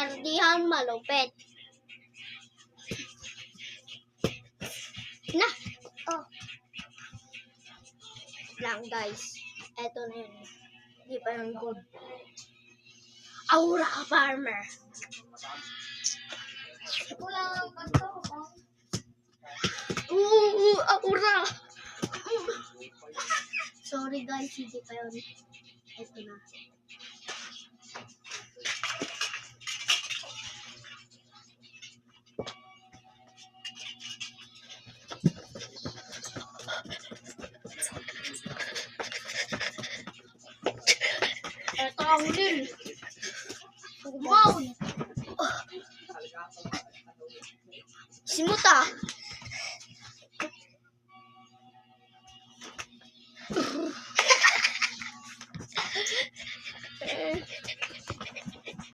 ardihan malupit. Na! Oh. Lang guys. Eto na yun. Hindi pa yung good. Aura Farmer. Kulang ang ito. Aura! Sorry guys, hindi pa yun. Eto na. Eto ang din. Wow! Simuta!